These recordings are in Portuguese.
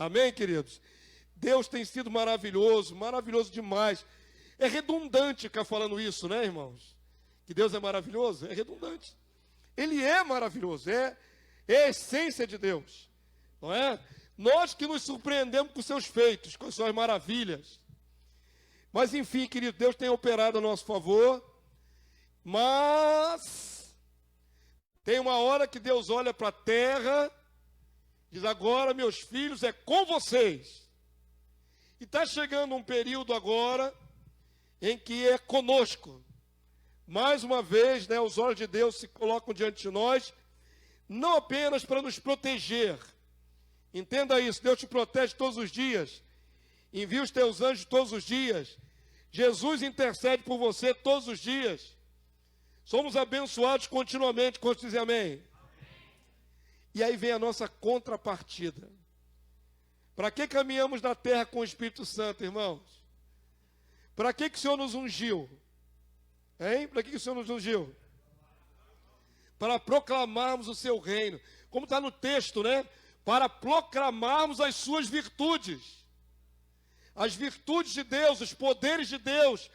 Amém, queridos? Deus tem sido maravilhoso, maravilhoso demais. É redundante ficar falando isso, né, irmãos? Que Deus é maravilhoso? É redundante. Ele é maravilhoso, é a essência de Deus, não é? Nós que nos surpreendemos com seus feitos, com as suas maravilhas. Mas, enfim, querido, Deus tem operado a nosso favor, mas tem uma hora que Deus olha para a terra, diz: agora, meus filhos, é com vocês. E está chegando um período agora em que é conosco. Mais uma vez, né, os olhos de Deus se colocam diante de nós, não apenas para nos proteger. Entenda isso, Deus te protege todos os dias. Envia os teus anjos todos os dias. Jesus intercede por você todos os dias. Somos abençoados continuamente. Quantos dizem amém? Amém. E aí vem a nossa contrapartida. Para que caminhamos na terra com o Espírito Santo, irmãos? Para que o Senhor nos ungiu? Hein? Para que o Senhor nos ungiu? Para proclamarmos o seu reino. Como está no texto, né? Para proclamarmos as suas virtudes. As virtudes de Deus, os poderes de Deus,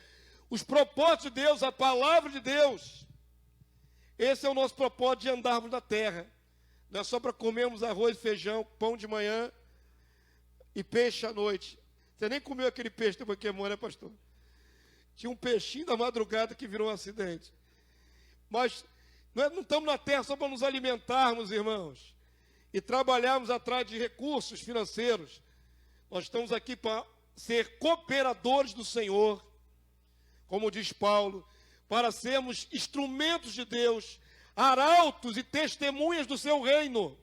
os propósitos de Deus, a palavra de Deus. Esse é o nosso propósito de andarmos na terra. Não é só para comermos arroz e feijão, pão de manhã e peixe à noite. Você nem comeu aquele peixe depois que queimou, né, pastor? Tinha um peixinho da madrugada que virou um acidente. Mas não estamos na terra só para nos alimentarmos, irmãos, e trabalharmos atrás de recursos financeiros. Nós estamos aqui para ser cooperadores do Senhor, como diz Paulo, para sermos instrumentos de Deus, arautos e testemunhas do seu reino.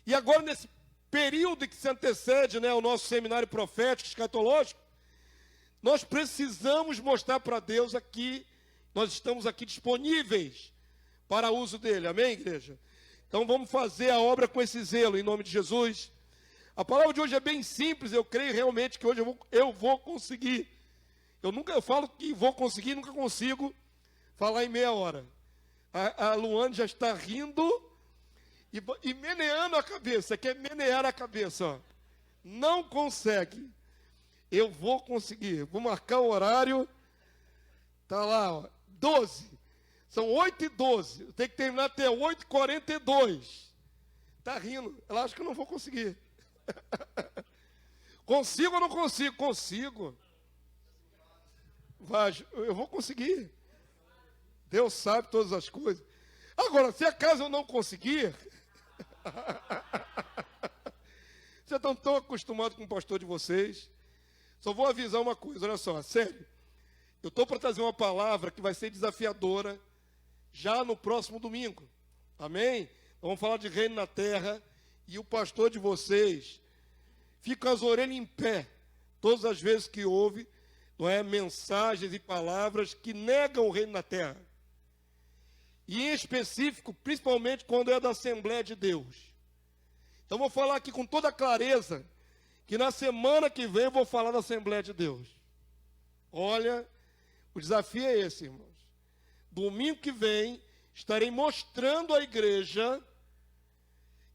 E agora, nesse período que se antecede, né, o nosso seminário profético, escatológico, nós precisamos mostrar para Deus aqui, nós estamos aqui disponíveis para uso dele, amém, igreja? Então vamos fazer a obra com esse zelo, em nome de Jesus. A palavra de hoje é bem simples, eu creio realmente que hoje eu vou conseguir. Eu falo que vou conseguir, nunca consigo falar em meia hora. A Luane já está rindo e meneando a cabeça, quer menear a cabeça, ó. Não consegue. Eu vou conseguir, vou marcar o horário, está lá, ó, 12, são 8h12, eu tenho que terminar até 8h42, está rindo, ela acha que eu não vou conseguir. Consigo ou não consigo? Consigo. Eu vou conseguir. Deus sabe todas as coisas. Agora, se acaso eu não conseguir, vocês estão tão acostumados com o pastor de vocês. Só vou avisar uma coisa, olha só, sério. Eu estou para trazer uma palavra que vai ser desafiadora já no próximo domingo. Amém? Vamos falar de reino na terra. E o pastor de vocês fica com as orelhas em pé todas as vezes que ouve, não é, mensagens e palavras que negam o reino na terra. E em específico, principalmente quando é da Assembleia de Deus. Então vou falar aqui com toda clareza que na semana que vem eu vou falar da Assembleia de Deus. Olha, o desafio é esse, irmãos. Domingo que vem estarei mostrando à igreja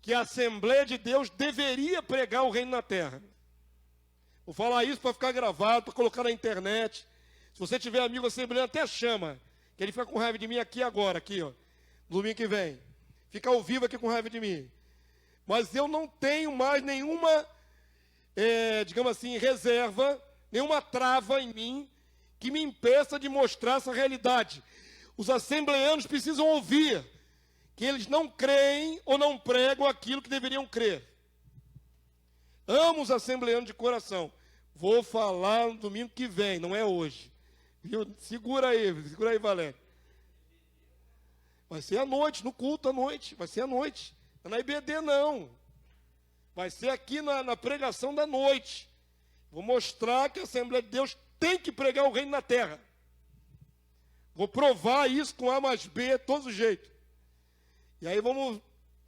que a Assembleia de Deus deveria pregar o reino na terra. Vou falar isso para ficar gravado, para colocar na internet. Se você tiver amigo assembleano, até chama, que ele fica com raiva de mim aqui agora, aqui, ó, domingo que vem. Fica ao vivo aqui com raiva de mim. Mas eu não tenho mais nenhuma, digamos assim, reserva, nenhuma trava em mim que me impeça de mostrar essa realidade. Os assembleanos precisam ouvir que eles não creem ou não pregam aquilo que deveriam crer. Amo os assembleanos de coração. Vou falar no domingo que vem, não é hoje. Viu? Segura aí, Valério. Vai ser à noite, no culto à noite. Vai ser à noite. Não é na IBD, não. Vai ser aqui na pregação da noite. Vou mostrar que a Assembleia de Deus tem que pregar o reino na terra. Vou provar isso com A mais B, todos os jeitos. E aí vamos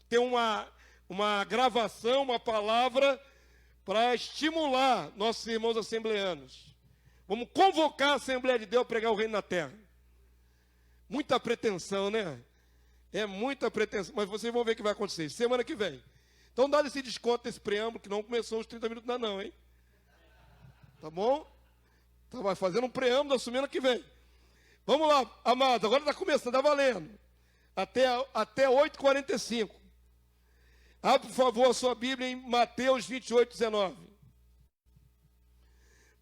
ter uma gravação, uma palavra para estimular nossos irmãos assembleanos. Vamos convocar a Assembleia de Deus a pregar o reino na terra. Muita pretensão, né? É muita pretensão, mas vocês vão ver o que vai acontecer semana que vem. Então dá esse desconto desse preâmbulo, que não começou os 30 minutos ainda não, hein? Tá bom? Então vai fazendo um preâmbulo da semana que vem. Vamos lá, amados, agora está começando, está valendo. Até 8h45. Abre, por favor, a sua Bíblia em Mateus 28, 19.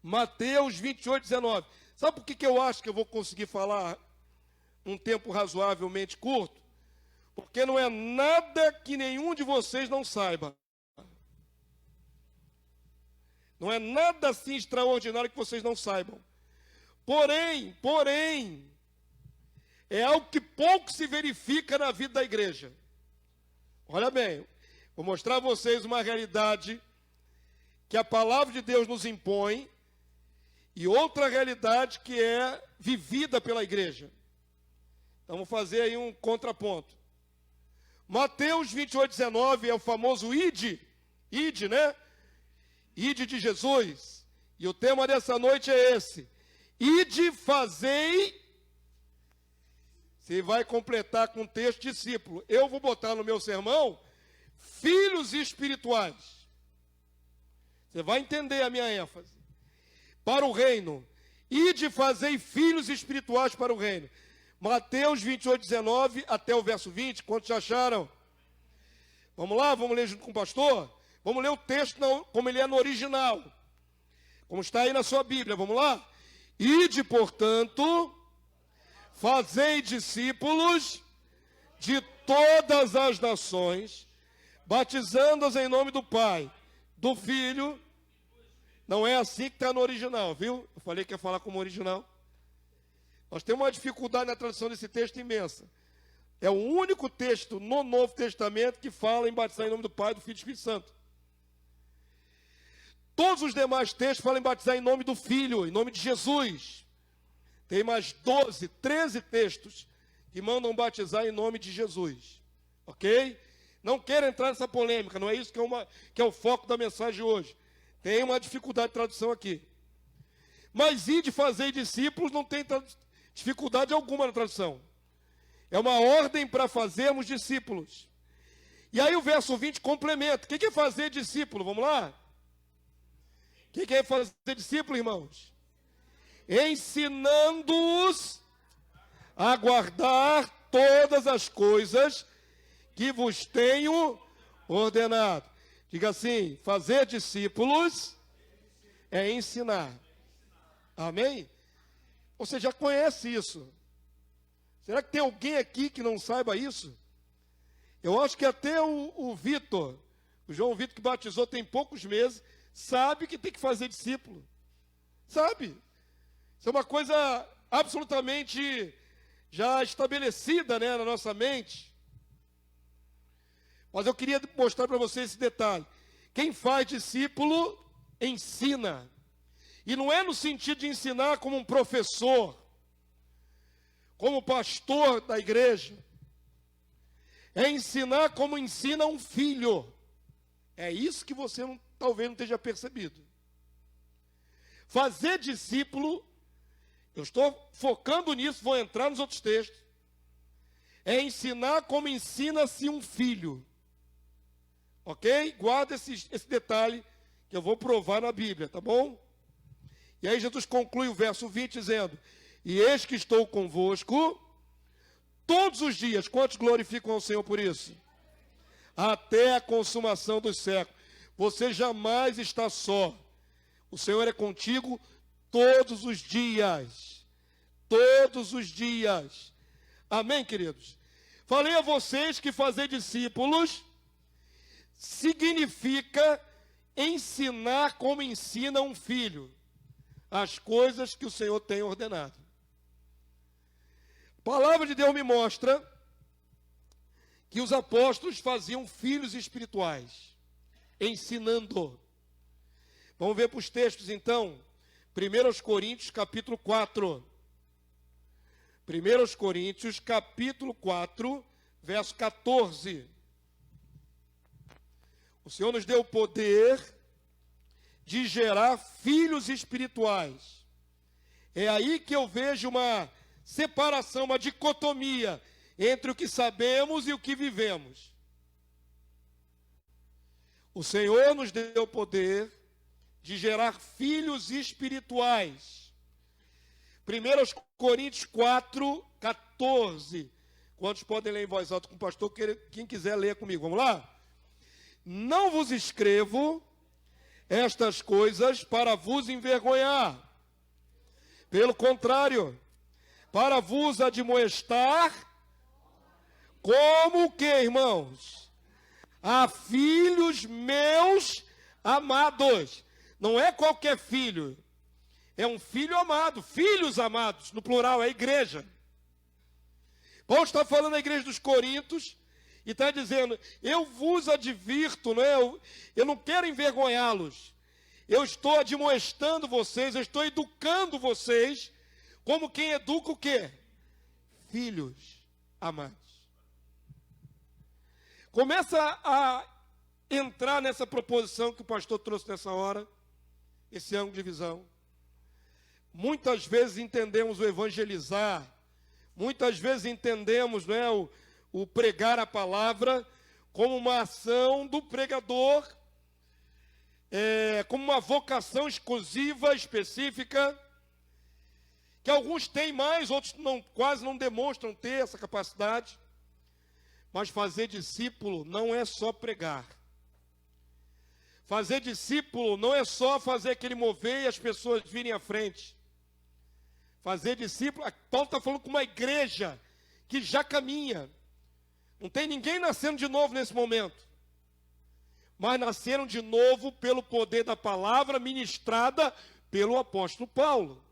Mateus 28, 19. Sabe por que eu acho que eu vou conseguir falar um tempo razoavelmente curto? Porque não é nada que nenhum de vocês não saiba. Não é nada assim extraordinário que vocês não saibam. Porém, é algo que pouco se verifica na vida da igreja. Olha bem, vou mostrar a vocês uma realidade que a palavra de Deus nos impõe e outra realidade que é vivida pela igreja. Então, vou fazer aí um contraponto. Mateus 28, 19 é o famoso ide, né? Ide de Jesus. E o tema dessa noite é esse. Ide, fazei. Você vai completar com o texto discípulo. Eu vou botar no meu sermão, filhos espirituais. Você vai entender a minha ênfase. Para o reino. Ide, fazei filhos espirituais para o reino. Mateus 28, 19 até o verso 20. Quantos já acharam? Vamos lá, vamos ler junto com o pastor? Vamos ler o texto como ele é no original. Como está aí na sua Bíblia, vamos lá? Ide, portanto, fazei discípulos de todas as nações, batizando-os em nome do Pai, do Filho. Não é assim que está no original, viu? Eu falei que ia falar como original. Nós temos uma dificuldade na tradução desse texto imensa. É o único texto no Novo Testamento que fala em batizar em nome do Pai, do Filho e do Espírito Santo. Todos os demais textos falam em batizar em nome do Filho, em nome de Jesus. Tem mais 12, 13 textos que mandam batizar em nome de Jesus. Ok? Não quero entrar nessa polêmica, não é isso que é o foco da mensagem de hoje. Tem uma dificuldade de tradução aqui. Mas ide fazer discípulos não tem dificuldade alguma na tradução. É uma ordem para fazermos discípulos. E aí o verso 20 complementa. O que é fazer discípulo? Vamos lá? O que é fazer discípulo, irmãos? Ensinando-os a guardar todas as coisas que vos tenho ordenado. Diga assim, fazer discípulos é ensinar. Amém? Você já conhece isso. Será que tem alguém aqui que não saiba isso? Eu acho que até o Vitor, o João Vitor que batizou tem poucos meses, sabe que tem que fazer discípulo. Sabe? Isso é uma coisa absolutamente já estabelecida, né, na nossa mente. Mas eu queria mostrar para vocês esse detalhe. Quem faz discípulo, ensina. E não é no sentido de ensinar como um professor, como pastor da igreja. É ensinar como ensina um filho. É isso que você talvez não tenha percebido. Fazer discípulo, eu estou focando nisso, vou entrar nos outros textos. É ensinar como ensina-se um filho. Ok? Guarda esse detalhe que eu vou provar na Bíblia, tá bom? E aí Jesus conclui o verso 20 dizendo: e eis que estou convosco todos os dias. Quantos glorificam ao Senhor por isso? Até a consumação dos séculos. Você jamais está só. O Senhor é contigo todos os dias. Todos os dias. Amém, queridos? Falei a vocês que fazer discípulos significa ensinar como ensina um filho as coisas que o Senhor tem ordenado. A palavra de Deus me mostra que os apóstolos faziam filhos espirituais, ensinando. Vamos ver para os textos então. 1 Coríntios capítulo 4. 1 Coríntios capítulo 4, verso 14. O Senhor nos deu o poder de gerar filhos espirituais. É aí que eu vejo uma separação, uma dicotomia entre o que sabemos e o que vivemos. O Senhor nos deu o poder de gerar filhos espirituais. 1 Coríntios 4, 14. Quantos podem ler em voz alta com o pastor? Quem quiser ler comigo. Vamos lá? Não vos escrevo estas coisas para vos envergonhar. Pelo contrário, para vos admoestar, como que, irmãos? A filhos meus amados. Não é qualquer filho. É um filho amado. Filhos amados, no plural, é a igreja. Paulo está falando à igreja dos Coríntios e está dizendo, eu vos advirto, não é? Eu não quero envergonhá-los. Eu estou admoestando vocês, eu estou educando vocês, como quem educa o quê? Filhos amados. Começa a entrar nessa proposição que o pastor trouxe nessa hora, esse ângulo de visão. Muitas vezes entendemos o evangelizar, muitas vezes entendemos, não é, o pregar a palavra como uma ação do pregador, como uma vocação exclusiva, específica, que alguns têm mais, outros quase não demonstram ter essa capacidade. Mas fazer discípulo não é só pregar. Fazer discípulo não é só fazer aquele mover e as pessoas virem à frente. Fazer discípulo, Paulo está falando com uma igreja que já caminha. Não tem ninguém nascendo de novo nesse momento. Mas nasceram de novo pelo poder da palavra ministrada pelo apóstolo Paulo.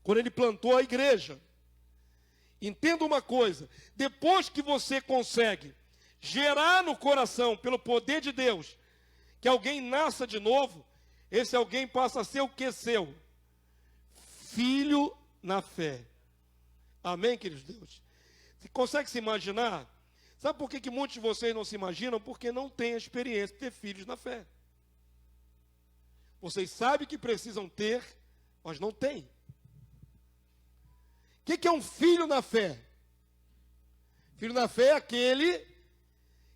Quando ele plantou a igreja. Entenda uma coisa, depois que você consegue gerar no coração, pelo poder de Deus, que alguém nasça de novo, esse alguém passa a ser o que seu? Filho na fé. Amém, queridos Deus? Você consegue se imaginar? Sabe por que muitos de vocês não se imaginam? Porque não têm a experiência de ter filhos na fé. Vocês sabem que precisam ter, mas não têm. O que é um filho na fé? Filho na fé é aquele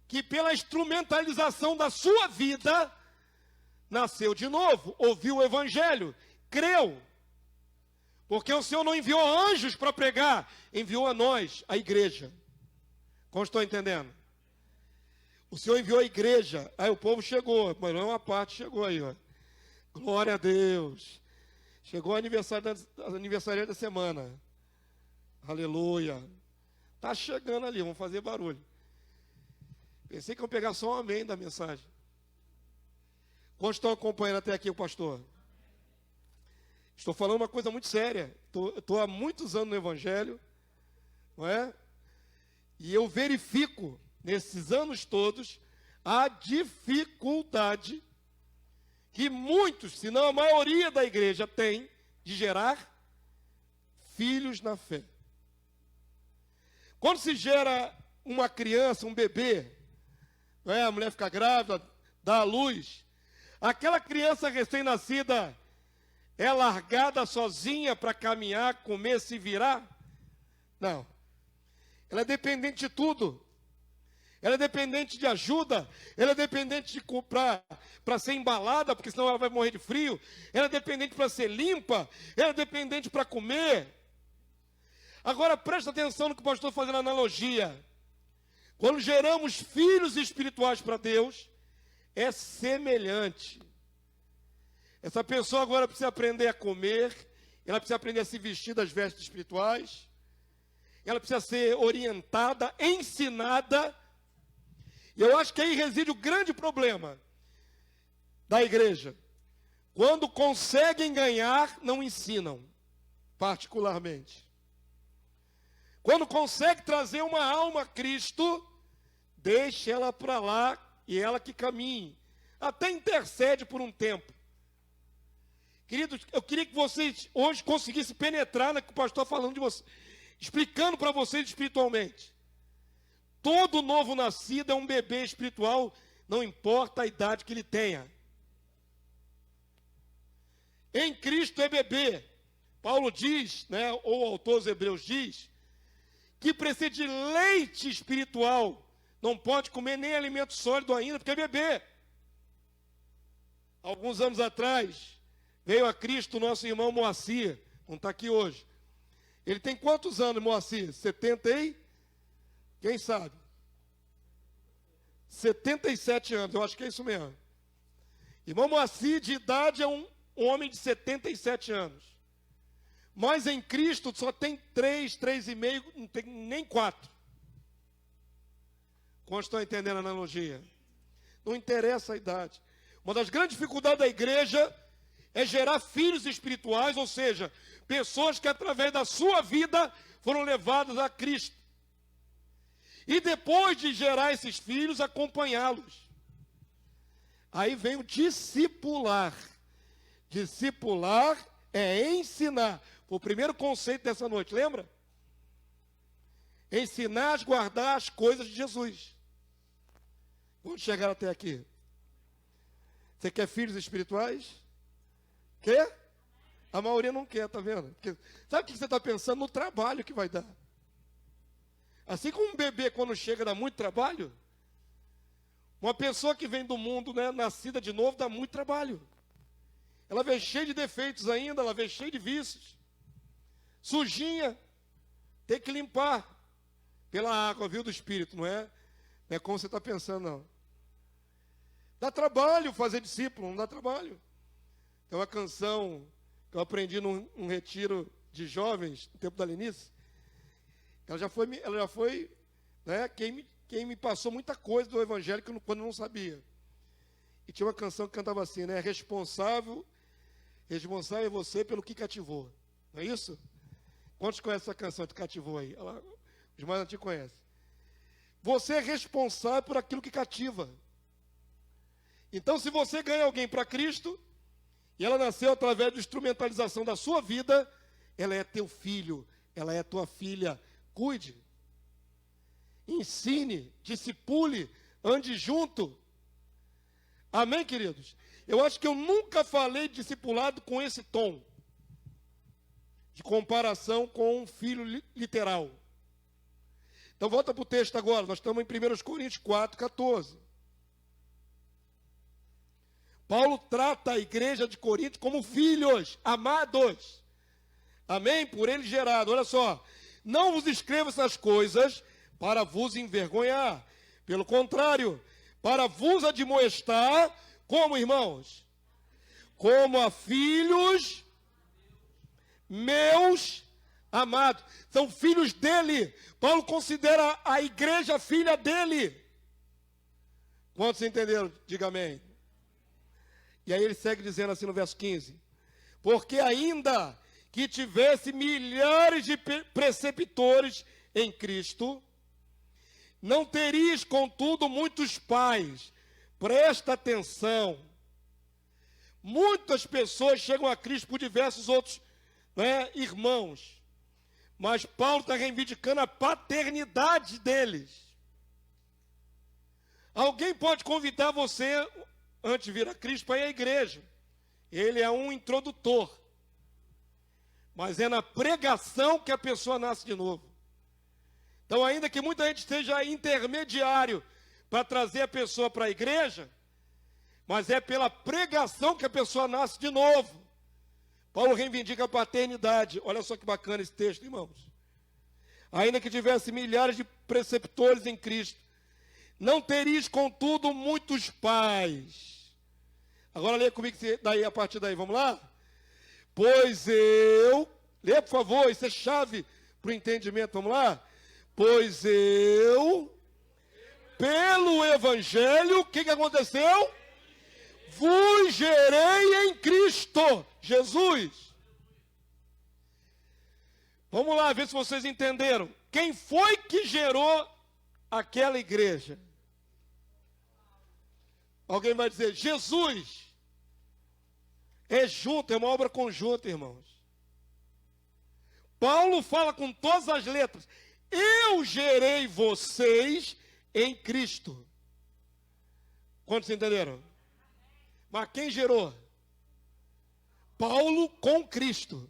que pela instrumentalização da sua vida, nasceu de novo, ouviu o evangelho, creu. Porque o Senhor não enviou anjos para pregar, enviou a nós, a igreja. Como estou entendendo? O Senhor enviou a igreja, aí o povo chegou, mas não é uma parte, chegou aí, ó. Glória a Deus. Chegou o aniversário da semana. Aleluia. Está chegando ali, vamos fazer barulho. Pensei que eu ia pegar só um amém da mensagem. Quantos estão acompanhando até aqui o pastor? Estou falando uma coisa muito séria. Estou há muitos anos no Evangelho, não é? E eu verifico, nesses anos todos, a dificuldade que muitos, se não a maioria da igreja tem, de gerar filhos na fé. Quando se gera uma criança, um bebê, não é? A mulher fica grávida, dá à luz, aquela criança recém-nascida é largada sozinha para caminhar, comer, se virar? Não. Ela é dependente de tudo. Ela é dependente de ajuda. Ela é dependente de comprar para ser embalada, porque senão ela vai morrer de frio. Ela é dependente para ser limpa. Ela é dependente para comer. Agora presta atenção no que o pastor está fazendo analogia. Quando geramos filhos espirituais para Deus, é semelhante. Essa pessoa agora precisa aprender a comer, ela precisa aprender a se vestir das vestes espirituais, ela precisa ser orientada, ensinada. E eu acho que aí reside o grande problema da igreja. Quando conseguem ganhar, não ensinam, particularmente. Quando consegue trazer uma alma a Cristo, deixa ela para lá e ela que caminhe. Até intercede por um tempo. Queridos, eu queria que vocês hoje conseguissem penetrar no que o pastor está falando de vocês, explicando para vocês espiritualmente. Todo novo nascido é um bebê espiritual, não importa a idade que ele tenha. Em Cristo é bebê. Paulo diz, né, ou o autor dos Hebreus diz, que precisa de leite espiritual Não pode comer nem alimento sólido ainda, porque é bebê. Alguns anos atrás, veio a Cristo o nosso irmão Moacir, não está aqui hoje. Ele tem quantos anos, Moacir? 70 e? Quem sabe? 77 anos, eu acho que é isso mesmo. Irmão Moacir, de idade, é um homem de 77 anos. Mas em Cristo só tem 3,5, não tem nem 4. Como estão entendendo a analogia? Não interessa a idade. Uma das grandes dificuldades da igreja é gerar filhos espirituais, ou seja, pessoas que através da sua vida foram levadas a Cristo. E depois de gerar esses filhos, acompanhá-los. Aí vem o discipular. Discipular é ensinar. Foi o primeiro conceito dessa noite, lembra? Ensinar a guardar as coisas de Jesus. Vamos chegar até aqui. Você quer filhos espirituais? Quer? A maioria não quer, tá vendo? Porque, sabe o que você está pensando? No trabalho que vai dar. Assim como um bebê, quando chega, dá muito trabalho. Uma pessoa que vem do mundo, né, nascida de novo, dá muito trabalho. Ela vem cheia de defeitos ainda, ela vem cheia de vícios. Sujinha, tem que limpar pela água, viu, do Espírito, não é? Não é como você está pensando, não. Dá trabalho fazer discípulo, não dá trabalho. Tem uma canção que eu aprendi num retiro de jovens, no tempo da Lenice. Ela já foi, né, quem me passou muita coisa do Evangelho quando eu não sabia. E tinha uma canção que cantava assim, né? Responsável é você pelo que cativou. Não é isso? Quantos conhecem essa canção que cativou aí? Os mais antigos conhecem. Você é responsável por aquilo que cativa. Então, se você ganha alguém para Cristo, e ela nasceu através da instrumentalização da sua vida, ela é teu filho, ela é tua filha. Cuide, ensine, discipule, ande junto. Amém, queridos? Eu acho que eu nunca falei de discipulado com esse tom, de comparação com um filho literal. Então volta para o texto agora, nós estamos em 1 Coríntios 4, 14. Paulo trata a igreja de Corinto como filhos, amados. Amém? Por ele gerado, olha só. Não vos escrevo essas coisas para vos envergonhar. Pelo contrário, para vos admoestar, como irmãos? Como a filhos meus amados. São filhos dele. Paulo considera a igreja filha dele. Quantos entenderam? Diga amém. E aí ele segue dizendo assim no verso 15. Porque ainda que tivesse milhares de preceptores em Cristo, não terias, contudo, muitos pais. Presta atenção. Muitas pessoas chegam a Cristo por diversos outros, né, irmãos. Mas Paulo está reivindicando a paternidade deles. Alguém pode convidar você, antes de vir a Cristo, para ir à igreja. Ele é um introdutor. Mas é na pregação que a pessoa nasce de novo. Então, ainda que muita gente esteja intermediário para trazer a pessoa para a igreja, mas é pela pregação que a pessoa nasce de novo. Paulo reivindica a paternidade. Olha só que bacana esse texto, irmãos. Ainda que tivesse milhares de preceptores em Cristo, não terias, contudo, muitos pais. Agora lê comigo daí, a partir daí, vamos lá? Pois eu, lê por favor, isso é chave para o entendimento, vamos lá? Pois eu, pelo Evangelho, o que aconteceu? Vos gerei em Cristo Jesus. Vamos lá ver se vocês entenderam. Quem foi que gerou aquela igreja? Alguém vai dizer, Jesus. É junto, é uma obra conjunta, irmãos. Paulo fala com todas as letras. Eu gerei vocês em Cristo. Quantos entenderam? Mas quem gerou? Paulo com Cristo.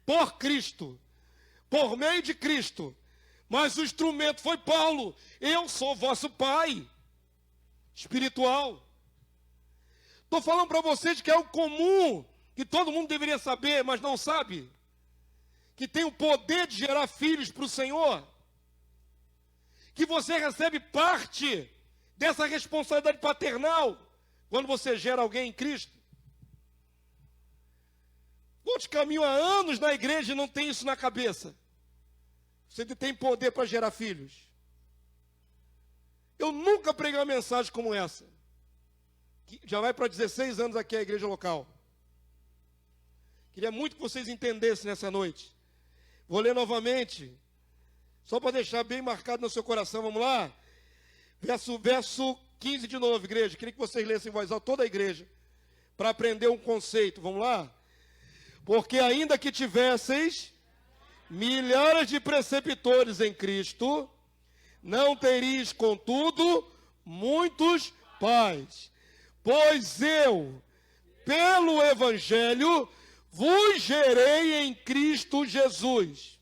Por Cristo. Por meio de Cristo. Mas o instrumento foi Paulo. Eu sou vosso pai espiritual. Estou falando para vocês que é o comum, que todo mundo deveria saber, mas não sabe. Que tem o poder de gerar filhos para o Senhor. Que você recebe parte dessa responsabilidade paternal quando você gera alguém em Cristo. Quantos caminham há anos na igreja e não tem isso na cabeça? Você tem poder para gerar filhos. Eu nunca preguei uma mensagem como essa. Que já vai para 16 anos aqui a igreja local. Queria muito que vocês entendessem nessa noite. Vou ler novamente, só para deixar bem marcado no seu coração. Vamos lá? Verso 15 de novo, igreja. Queria que vocês lessem em voz alta, toda a igreja, para aprender um conceito. Vamos lá? Porque ainda que tivesseis milhares de preceptores em Cristo, não teríeis, contudo, muitos pais. Pois eu, pelo Evangelho, vos gerei em Cristo Jesus.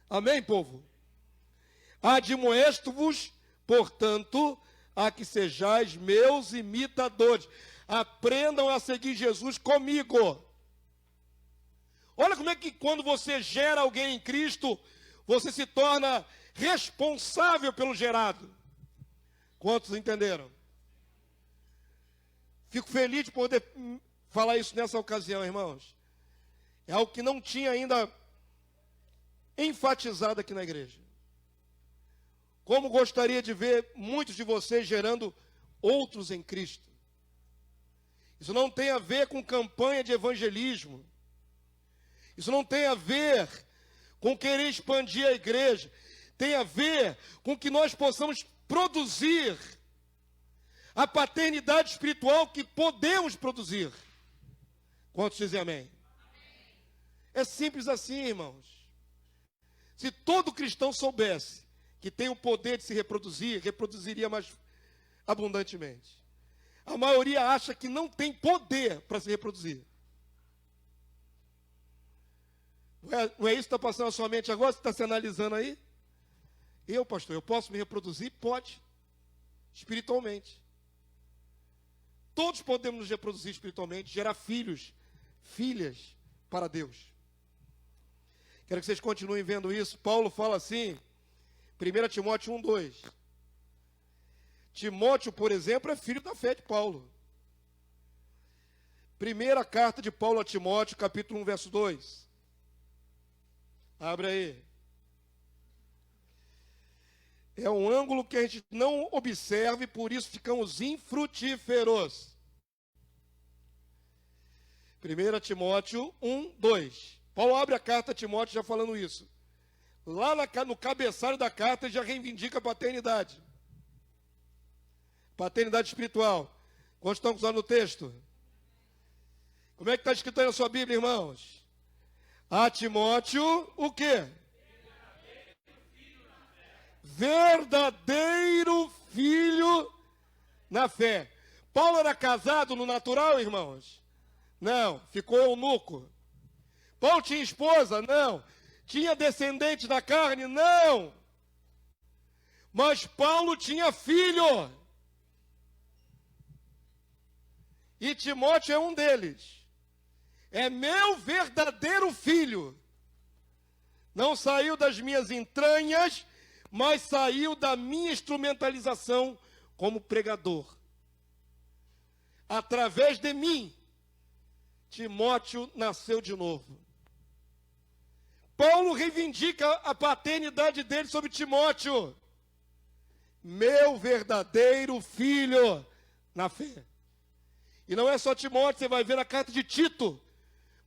Amém, povo? Admoesto-vos, portanto, a que sejais meus imitadores. Aprendam a seguir Jesus comigo. Olha como é que quando você gera alguém em Cristo, você se torna responsável pelo gerado. Quantos entenderam? Fico feliz de poder falar isso nessa ocasião, irmãos. É algo que não tinha ainda enfatizado aqui na igreja. Como gostaria de ver muitos de vocês gerando outros em Cristo. Isso não tem a ver com campanha de evangelismo. Isso não tem a ver com querer expandir a igreja. Tem a ver com que nós possamos produzir a paternidade espiritual que podemos produzir. Quantos dizem amém? É simples assim, irmãos. Se todo cristão soubesse que tem o poder de se reproduzir, reproduziria mais abundantemente. A maioria acha que não tem poder para se reproduzir. Não é isso que está passando na sua mente agora? Você está se analisando aí? Eu, pastor, eu posso me reproduzir? Pode. Espiritualmente. Todos podemos nos reproduzir espiritualmente, gerar filhos, filhas para Deus. Quero que vocês continuem vendo isso. Paulo fala assim, 1 Timóteo 1:2. Timóteo, por exemplo, é filho da fé de Paulo. Primeira carta de Paulo a Timóteo, capítulo 1, verso 2. Abre aí. É um ângulo que a gente não observa e por isso ficamos infrutíferos. 1 Timóteo 1, 2. Paulo abre a carta a Timóteo já falando isso. Lá no cabeçalho da carta ele já reivindica a paternidade. Paternidade espiritual. Quantos estão usando o texto? Como é que está escrito aí na sua Bíblia, irmãos? A Timóteo, o quê? Verdadeiro filho na fé. Paulo era casado no natural, irmãos? Não, ficou eunuco. Paulo tinha esposa? Não. Tinha descendente da carne? Não. Mas Paulo tinha filho. E Timóteo é um deles. É meu verdadeiro filho. Não saiu das minhas entranhas, mas saiu da minha instrumentalização como pregador. Através de mim, Timóteo nasceu de novo. Paulo reivindica a paternidade dele sobre Timóteo. Meu verdadeiro filho na fé. E não é só Timóteo, você vai ver na carta de Tito.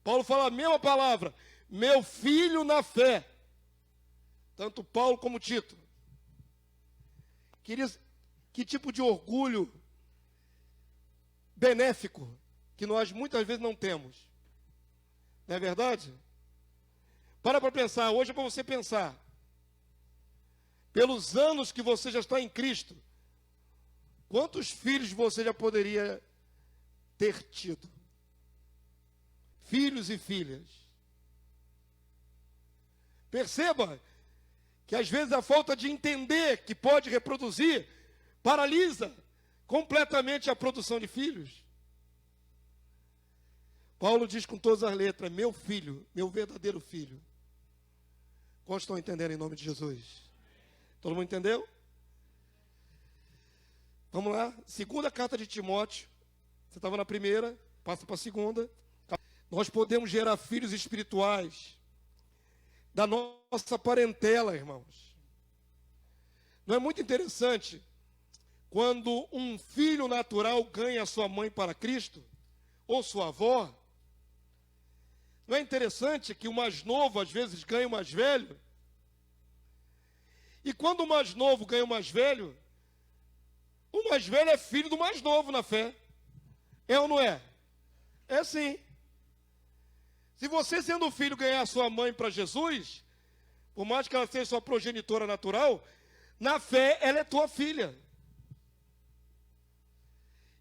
Paulo fala a mesma palavra. Meu filho na fé. Tanto Paulo como Tito. Queridos, que tipo de orgulho benéfico que nós muitas vezes não temos. Não é verdade? Para pensar, hoje é para você pensar. Pelos anos que você já está em Cristo, quantos filhos você já poderia ter tido? Filhos e filhas. Perceba que às vezes a falta de entender que pode reproduzir paralisa completamente a produção de filhos. Paulo diz com todas as letras: meu filho, meu verdadeiro filho. Quantos estão entendendo em nome de Jesus? Todo mundo entendeu? Vamos lá, segunda carta de Timóteo. Você estava na primeira, passa para a segunda. Nós podemos gerar filhos espirituais da nossa parentela, irmãos. Não é muito interessante quando um filho natural ganha sua mãe para Cristo, ou sua avó? Não é interessante que o mais novo às vezes ganha o mais velho? E quando o mais novo ganha o mais velho é filho do mais novo na fé. É ou não é? É sim. Se você, sendo filho, ganhar sua mãe para Jesus, por mais que ela seja sua progenitora natural, na fé ela é tua filha.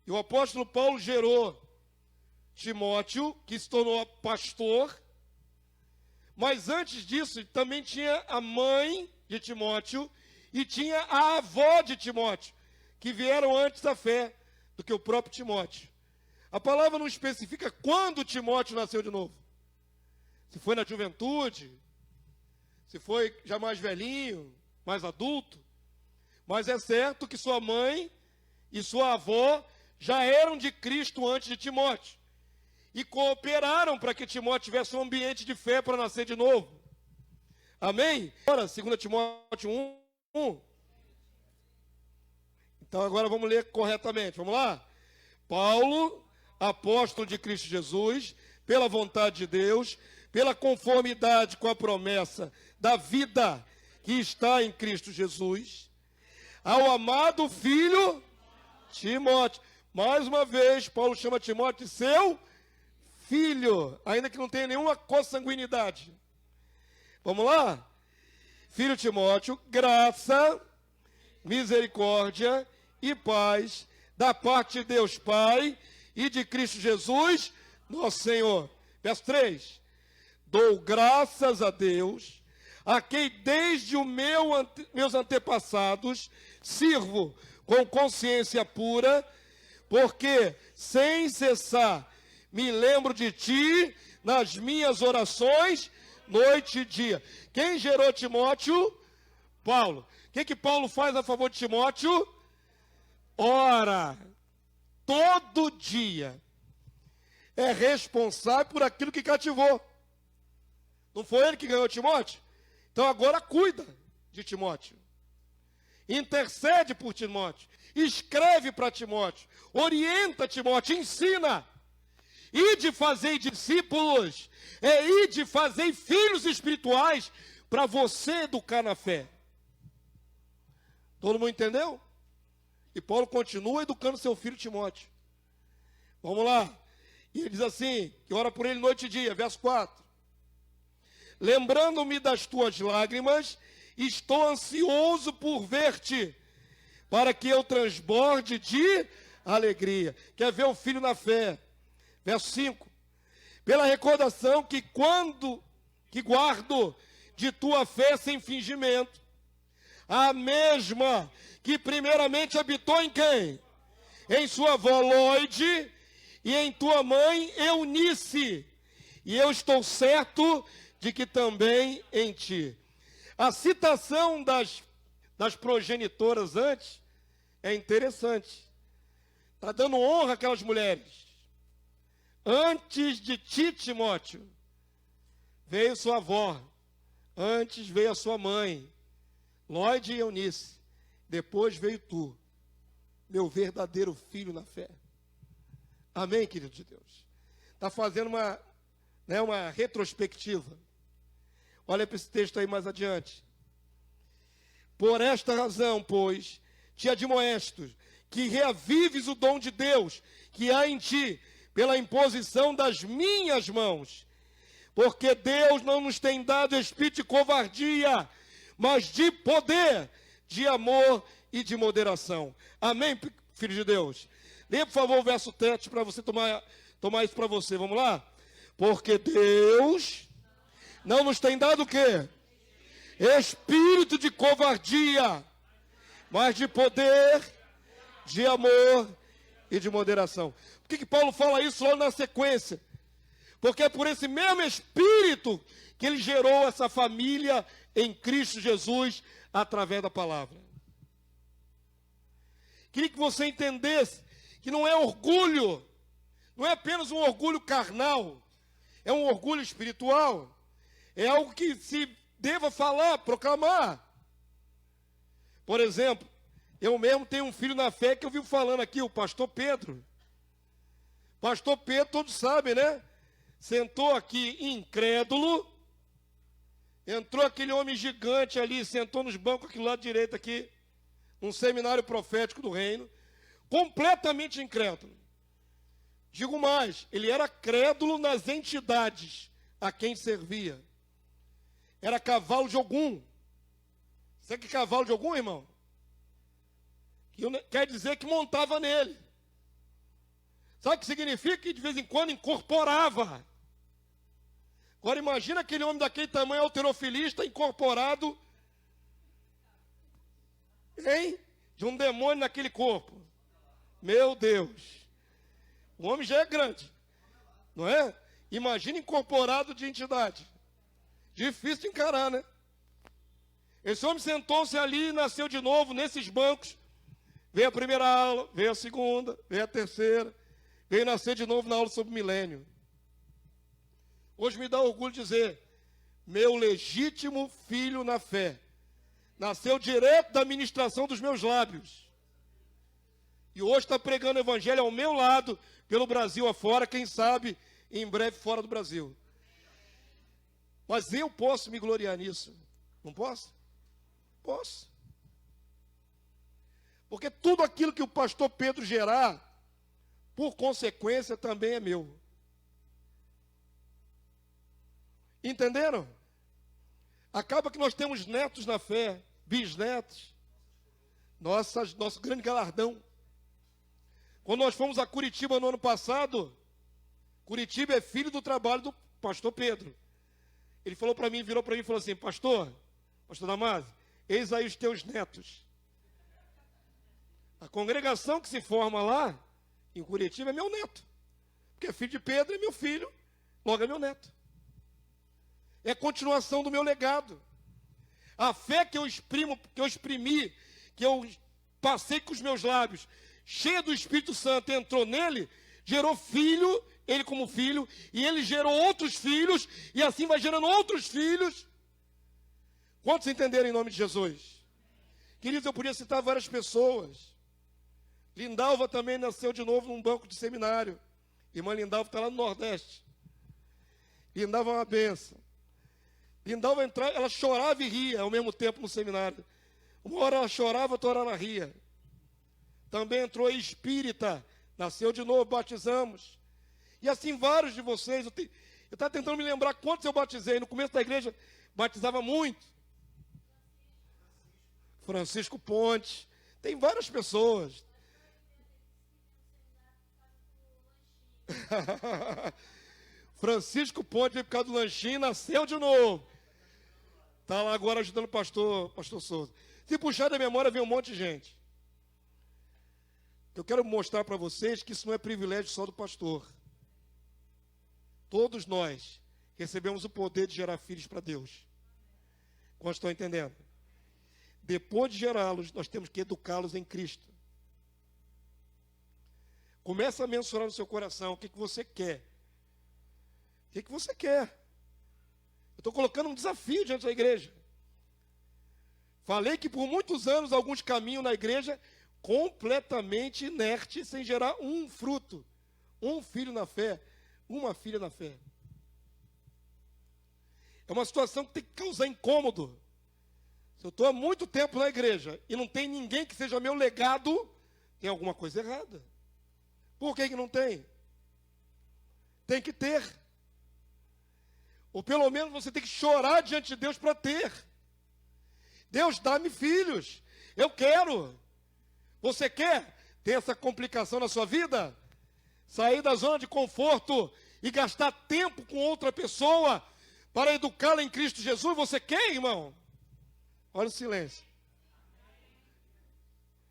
E o apóstolo Paulo gerou Timóteo, que se tornou pastor, mas antes disso também tinha a mãe de Timóteo e tinha a avó de Timóteo, que vieram antes da fé do que o próprio Timóteo. A palavra não especifica quando Timóteo nasceu de novo. Se foi na juventude, se foi já mais velhinho, mais adulto. Mas é certo que sua mãe e sua avó já eram de Cristo antes de Timóteo. E cooperaram para que Timóteo tivesse um ambiente de fé para nascer de novo. Amém? Agora, 2 Timóteo 1. Então agora vamos ler corretamente. Vamos lá? Paulo, apóstolo de Cristo Jesus, pela vontade de Deus, pela conformidade com a promessa da vida que está em Cristo Jesus, ao amado filho Timóteo. Mais uma vez, Paulo chama Timóteo de seu filho, ainda que não tenha nenhuma consanguinidade. Vamos lá? Filho Timóteo, graça, misericórdia e paz da parte de Deus Pai e de Cristo Jesus, nosso Senhor. Verso 3. Dou graças a Deus, a quem desde meus antepassados sirvo com consciência pura, porque sem cessar me lembro de ti nas minhas orações, noite e dia. Quem gerou Timóteo? Paulo. O que Paulo faz a favor de Timóteo? Ora, todo dia é responsável por aquilo que cativou. Não foi ele que ganhou Timóteo? Então agora cuida de Timóteo. Intercede por Timóteo. Escreve para Timóteo. Orienta Timóteo. Ensina. Ide fazer discípulos. Ide fazer filhos espirituais para você educar na fé. Todo mundo entendeu? E Paulo continua educando seu filho Timóteo. Vamos lá. E ele diz assim, que ora por ele noite e dia. Verso 4. Lembrando-me das tuas lágrimas, estou ansioso por ver-te, para que eu transborde de alegria. Quer ver o filho na fé. Verso 5. Pela recordação que guardo de tua fé sem fingimento, a mesma que primeiramente habitou em quem? Em sua avó Loide e em tua mãe Eunice. E eu estou certo de que também em ti. A citação das progenitoras antes é interessante. Está dando honra àquelas mulheres. Antes de ti, Timóteo, veio sua avó. Antes veio a sua mãe, Loide e Eunice. Depois veio tu, meu verdadeiro filho na fé. Amém, querido de Deus? Está fazendo uma retrospectiva. Olha para esse texto aí mais adiante. Por esta razão, pois, te admoesto, que reavives o dom de Deus que há em ti, pela imposição das minhas mãos. Porque Deus não nos tem dado espírito de covardia, mas de poder, de amor e de moderação. Amém, filho de Deus? Leia, por favor, o verso 7 para você tomar isso para você. Vamos lá? Porque Deus não nos tem dado o quê? espírito de covardia, mas de poder, de amor e de moderação. Por que Paulo fala isso logo na sequência? Porque é por esse mesmo espírito que ele gerou essa família em Cristo Jesus através da palavra. Queria que você entendesse que não é orgulho, não é apenas um orgulho carnal, é um orgulho espiritual, é algo que se deva falar, proclamar. Por exemplo, eu mesmo tenho um filho na fé que eu vivo falando aqui, o pastor Pedro. Pastor Pedro, todos sabem, né? Sentou aqui incrédulo, entrou aquele homem gigante ali, sentou nos bancos aqui do lado direito aqui, num seminário profético do reino, completamente incrédulo. Digo mais, ele era crédulo nas entidades a quem servia. Era cavalo de Ogum. Sabe que cavalo de Ogum, irmão? Quer dizer que montava nele. Sabe o que significa? Que de vez em quando incorporava. Agora imagina aquele homem daquele tamanho halterofilista incorporado, hein? De um demônio naquele corpo. Meu Deus. O homem já é grande, não é? Imagina incorporado de entidade. Difícil de encarar, né? Esse homem sentou-se ali e nasceu de novo nesses bancos. Veio a primeira aula, veio a segunda, veio a terceira, veio nascer de novo na aula sobre o milênio. Hoje me dá orgulho dizer, meu legítimo filho na fé, nasceu direto da ministração dos meus lábios. E hoje está pregando o evangelho ao meu lado, pelo Brasil afora, quem sabe, em breve fora do Brasil. Mas eu posso me gloriar nisso, não posso? Posso. Porque tudo aquilo que o pastor Pedro gerar, por consequência, também é meu. Entenderam? Acaba que nós temos netos na fé, bisnetos. Nosso grande galardão. Quando nós fomos a Curitiba no ano passado, Curitiba é filho do trabalho do pastor Pedro. Ele falou para mim, virou para mim e falou assim, pastor Damásio, eis aí os teus netos. A congregação que se forma lá, em Curitiba, é meu neto. Porque é filho de Pedro, é meu filho, logo é meu neto. É a continuação do meu legado. A fé que eu exprimi, que eu passei com os meus lábios, cheia do Espírito Santo, entrou nele, gerou filho, ele como filho, e ele gerou outros filhos, e assim vai gerando outros filhos. Quantos entenderam em nome de Jesus? Queridos, eu podia citar várias pessoas. Lindalva também nasceu de novo num banco de seminário. Irmã Lindalva está lá no Nordeste. Lindalva é uma benção. Lindalva entrava, ela chorava e ria ao mesmo tempo no seminário. Uma hora ela chorava, outra hora ela ria. Também entrou aí espírita, nasceu de novo, batizamos. E assim vários de vocês, eu estava tentando me lembrar quantos eu batizei. No começo da igreja, batizava muito. Francisco Ponte, tem várias pessoas. Francisco Ponte veio por causa do lanchinho, nasceu de novo. Está lá agora ajudando o pastor Souza. Se puxar da memória, vem um monte de gente. Eu quero mostrar para vocês que isso não é privilégio só do pastor. Todos nós recebemos o poder de gerar filhos para Deus. Quantos estão entendendo? Depois de gerá-los, nós temos que educá-los em Cristo. Começa a mensurar no seu coração o que você quer. O que você quer? Eu estou colocando um desafio diante da igreja. Falei que por muitos anos alguns caminham na igreja completamente inerte, sem gerar um fruto, um filho na fé, uma filha na fé. É uma situação que tem que causar incômodo. Se eu estou há muito tempo na igreja e não tem ninguém que seja meu legado, tem alguma coisa errada. Por que não tem? Tem que ter. Ou pelo menos você tem que chorar diante de Deus para ter. Deus, dá-me filhos. Eu quero. Você quer ter essa complicação na sua vida? Sair da zona de conforto e gastar tempo com outra pessoa para educá-la em Cristo Jesus? Você quer, irmão? Olha o silêncio.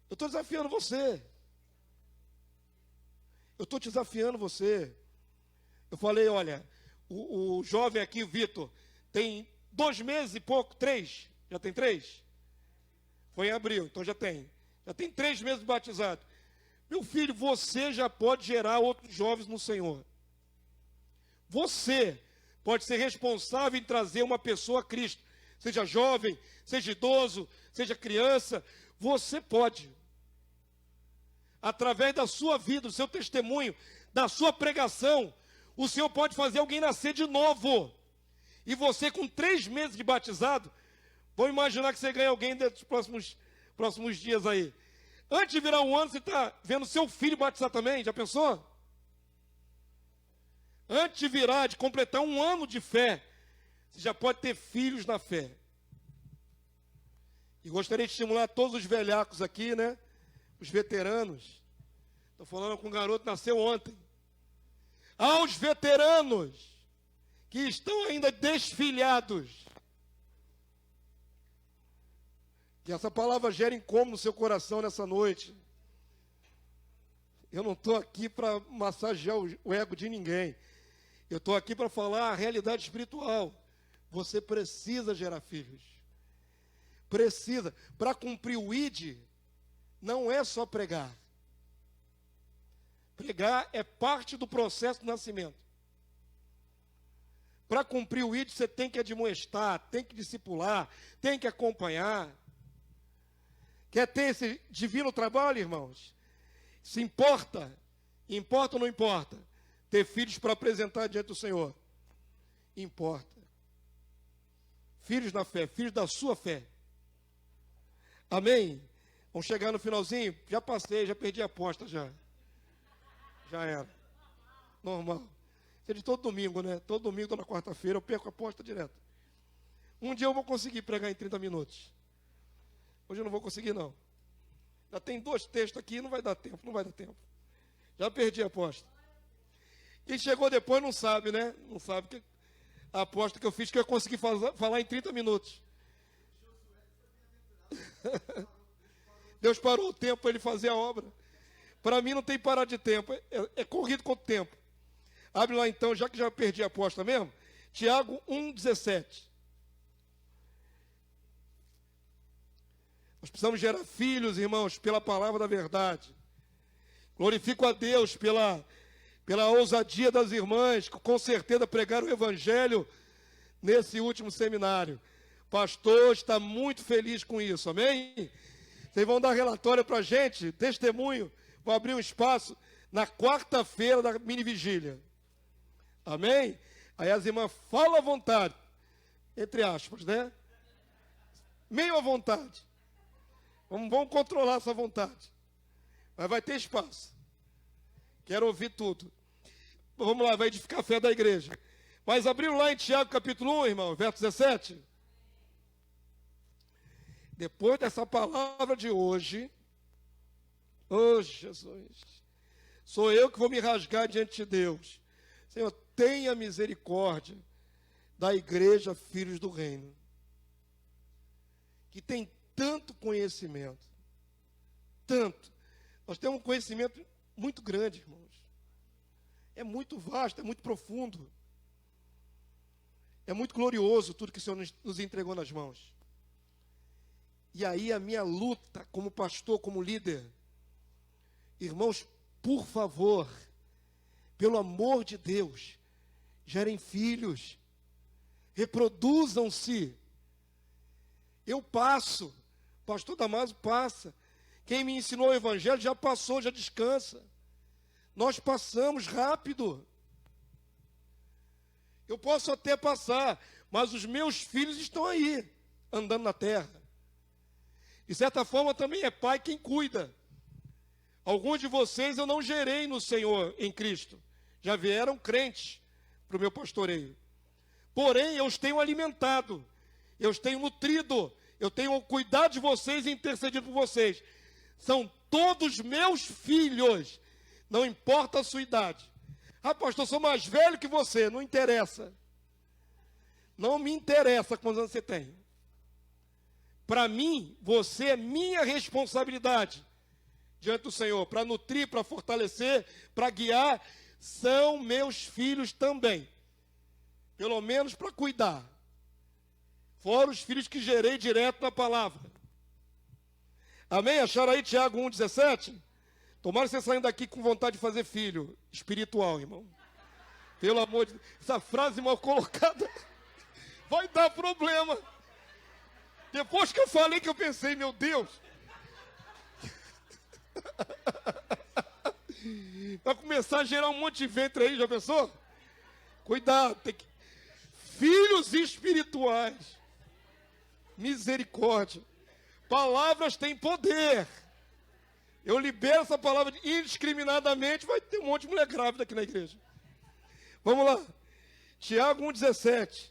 Eu estou desafiando você. Eu estou desafiando você. Eu falei, olha, o jovem aqui, o Vitor, tem 2 meses e pouco, 3. Já tem 3? Foi em abril, então já tem. Já tem 3 meses batizado. Meu filho, você já pode gerar outros jovens no Senhor. Você pode ser responsável em trazer uma pessoa a Cristo. Seja jovem, seja idoso, seja criança. Você pode. Através da sua vida, do seu testemunho, da sua pregação, o Senhor pode fazer alguém nascer de novo. E você, com 3 meses de batizado, vamos imaginar que você ganha alguém dos próximos dias aí. Antes de virar um ano, você está vendo seu filho batizar também, já pensou? Antes de completar 1 ano de fé, você já pode ter filhos na fé. E gostaria de estimular todos os velhacos aqui, né? Os veteranos. Estou falando com um garoto que nasceu ontem. Aos veteranos que estão ainda desfilhados. Que essa palavra gere incômodo no seu coração nessa noite. Eu não estou aqui para massagear o ego de ninguém. Eu estou aqui para falar a realidade espiritual. Você precisa gerar filhos. Precisa. Para cumprir o ID, não é só pregar. Pregar é parte do processo do nascimento. Para cumprir o ID, você tem que admoestar, tem que discipular, tem que acompanhar. Quer ter esse divino trabalho, irmãos? Se importa? Importa ou não importa? Ter filhos para apresentar diante do Senhor? Importa. Filhos na fé, filhos da sua fé. Amém? Vamos chegar no finalzinho? Já passei, já perdi a aposta já. Já era. Normal. Isso é de todo domingo, né? Todo domingo, toda quarta-feira, eu perco a aposta direto. Um dia eu vou conseguir pregar em 30 minutos. Hoje eu não vou conseguir, não. Já tem 2 textos aqui, não vai dar tempo, não vai dar tempo. Já perdi a aposta. Quem chegou depois não sabe, né? Não sabe que a aposta que eu fiz que eu ia conseguir falar em 30 minutos. Deus parou o tempo para ele fazer a obra. Para mim não tem parar de tempo, é corrido contra o tempo. Abre lá então, já que já perdi a aposta mesmo, Tiago 1,17. Nós precisamos gerar filhos, irmãos, pela palavra da verdade. Glorifico a Deus pela ousadia das irmãs, que com certeza pregaram o evangelho nesse último seminário. Pastor está muito feliz com isso, amém? Vocês vão dar relatório para a gente, testemunho. Vou abrir um espaço na quarta-feira da mini vigília. Amém? Aí as irmãs falam à vontade, entre aspas, né? Meio à vontade. Vamos controlar essa vontade. Mas vai ter espaço. Quero ouvir tudo. Vamos lá, vai edificar a fé da igreja. Mas abriu lá em Tiago capítulo 1, irmão, verso 17. Depois dessa palavra de hoje, oh Jesus, sou eu que vou me rasgar diante de Deus. Senhor, tenha misericórdia da igreja Filhos do Reino, que tem tanto conhecimento, tanto. Nós temos um conhecimento muito grande, irmãos. É muito vasto, é muito profundo. É muito glorioso tudo que o Senhor nos entregou nas mãos. E aí a minha luta como pastor, como líder, irmãos, por favor, pelo amor de Deus, gerem filhos, reproduzam-se. Eu passo, pastor Damaso passa. Quem me ensinou o evangelho já passou, já descansa. Nós passamos rápido. Eu posso até passar, mas os meus filhos estão aí, andando na terra. De certa forma também é pai quem cuida. Alguns de vocês eu não gerei no Senhor, em Cristo. Já vieram crentes para o meu pastoreio. Porém, eu os tenho alimentado, eu os tenho nutrido, eu tenho cuidado de vocês e intercedido por vocês. São todos meus filhos, não importa a sua idade. Ah, pastor, eu sou mais velho que você, não interessa. Não me interessa quantos anos você tem. para mim, você é minha responsabilidade diante do Senhor, para nutrir, para fortalecer, para guiar, são meus filhos também. Pelo menos para cuidar. Fora os filhos que gerei direto na palavra. Amém? Acharam aí Tiago 1,17? Tomara que você saindo daqui com vontade de fazer filho espiritual, irmão. Pelo amor de Deus. Essa frase mal colocada vai dar problema. Depois que eu falei que eu pensei, meu Deus. Vai começar a gerar um monte de ventre aí, já pensou? Cuidado, tem que... Filhos espirituais. Misericórdia. Palavras têm poder. Eu libero essa palavra indiscriminadamente, vai ter um monte de mulher grávida aqui na igreja. Vamos lá. Tiago 1,17.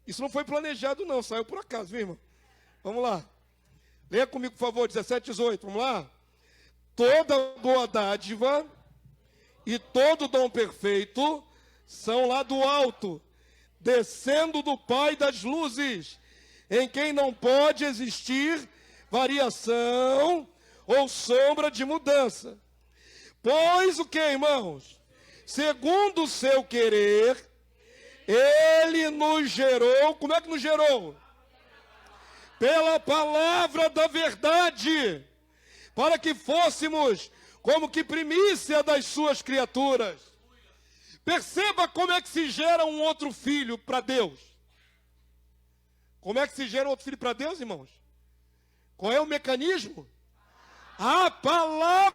Isso não foi planejado não, saiu por acaso, viu, irmão? Vamos lá. Leia comigo, por favor, 17, 18. Vamos lá. Toda boa dádiva e todo dom perfeito são lá do alto, descendo do Pai das luzes, em quem não pode existir variação ou sombra de mudança. Pois o que, irmãos? Segundo o seu querer, Ele nos gerou. Como é que nos gerou? Pela palavra da verdade, para que fôssemos como que primícia das suas criaturas. Perceba como é que se gera um outro filho para Deus. Como é que se gera um outro filho para Deus, irmãos? Qual é o mecanismo? A palavra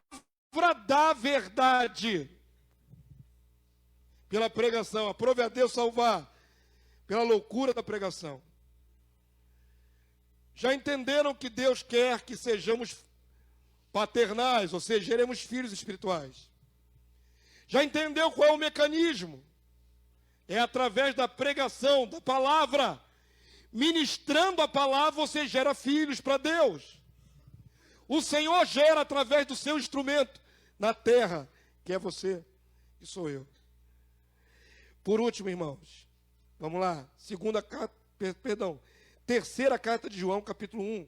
da verdade. Pela pregação, aprove a Deus salvar. Pela loucura da pregação. Já entenderam que Deus quer que sejamos paternais, ou seja, seremos filhos espirituais. Já entendeu qual é o mecanismo? É através da pregação, da palavra. Ministrando a palavra, você gera filhos para Deus. O Senhor gera através do seu instrumento na terra, que é você, que sou eu. Por último, irmãos, vamos lá, terceira carta de João, capítulo 1.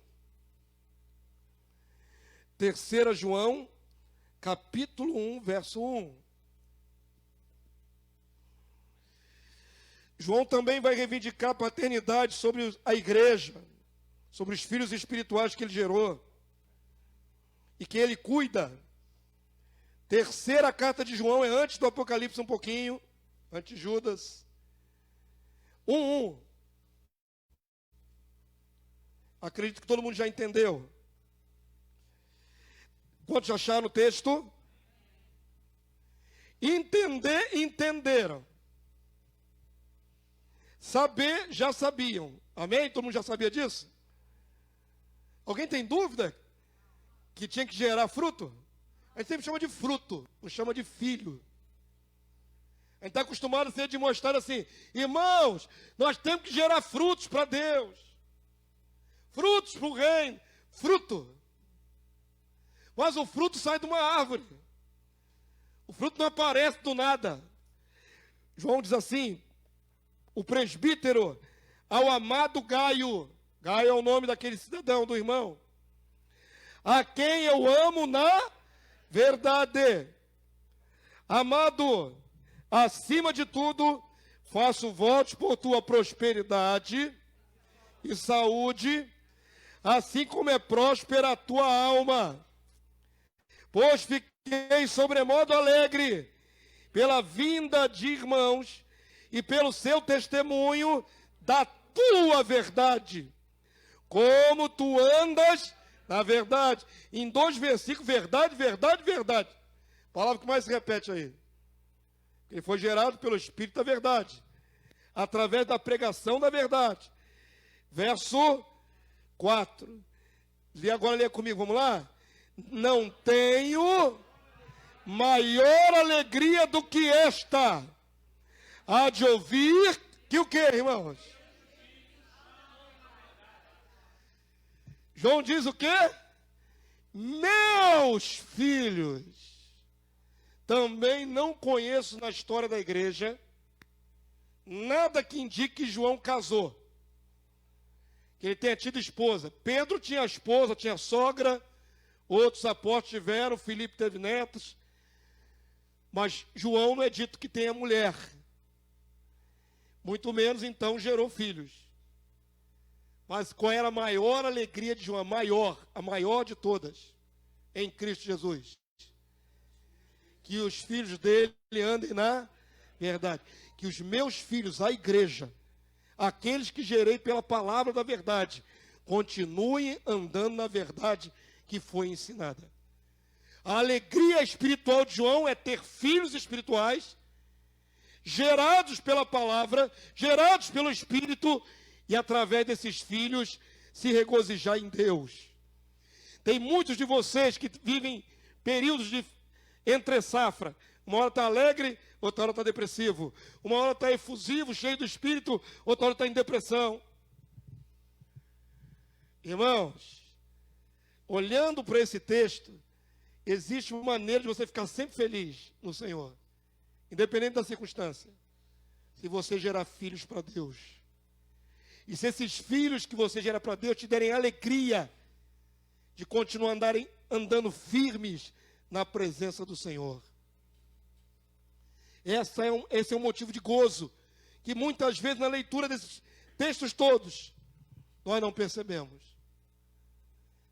Terceira João, capítulo 1, verso 1. João também vai reivindicar a paternidade sobre a igreja, sobre os filhos espirituais que ele gerou e que ele cuida. Terceira carta de João é antes do Apocalipse um pouquinho, antes de Judas. 1:1. Acredito que todo mundo já entendeu. Quantos acharam o texto? Entenderam. Saber, já sabiam. Amém? Todo mundo já sabia disso? Alguém tem dúvida que tinha que gerar fruto? A gente sempre chama de fruto, não chama de filho. A gente está acostumado a ser demonstrado assim: irmãos, nós temos que gerar frutos para Deus. Frutos para o reino. Fruto. Mas o fruto sai de uma árvore. O fruto não aparece do nada. João diz assim: o presbítero ao amado Gaio. Gaio é o nome daquele cidadão, do irmão. A quem eu amo na verdade. Amado, acima de tudo, faço votos por tua prosperidade e saúde, assim como é próspera a tua alma. Pois fiquei sobremodo alegre pela vinda de irmãos e pelo seu testemunho da tua verdade. Como tu andas na verdade. Em 2 versículos, verdade, verdade, verdade. Palavra que mais se repete aí. Ele foi gerado pelo Espírito da verdade, através da pregação da verdade. Verso 4. E agora leia comigo, vamos lá? Não tenho maior alegria do que esta, há de ouvir que o quê, irmãos? João diz o quê? Meus filhos. Também não conheço na história da igreja nada que indique que João casou. que ele tenha tido esposa. Pedro tinha esposa, tinha sogra, outros apóstolos tiveram, Filipe teve netos, mas João não é dito que tenha mulher. Muito menos, então, gerou filhos. Mas qual era a maior alegria de João? A maior de todas, em Cristo Jesus. Que os filhos dele andem na verdade. Que os meus filhos, a igreja, aqueles que gerei pela palavra da verdade, continuem andando na verdade que foi ensinada. A alegria espiritual de João é ter filhos espirituais, gerados pela palavra, gerados pelo Espírito, e através desses filhos se regozijar em Deus. Tem muitos de vocês que vivem períodos de entre safra. Uma hora está alegre, outra hora está depressivo. Uma hora está efusivo, cheio do Espírito, outra hora está em depressão. Irmãos, olhando para esse texto, existe uma maneira de você ficar sempre feliz no Senhor, independente da circunstância, se você gerar filhos para Deus. E se esses filhos que você gera para Deus te derem alegria de continuar andando firmes na presença do Senhor. Esse é um motivo de gozo, que muitas vezes na leitura desses textos todos, nós não percebemos.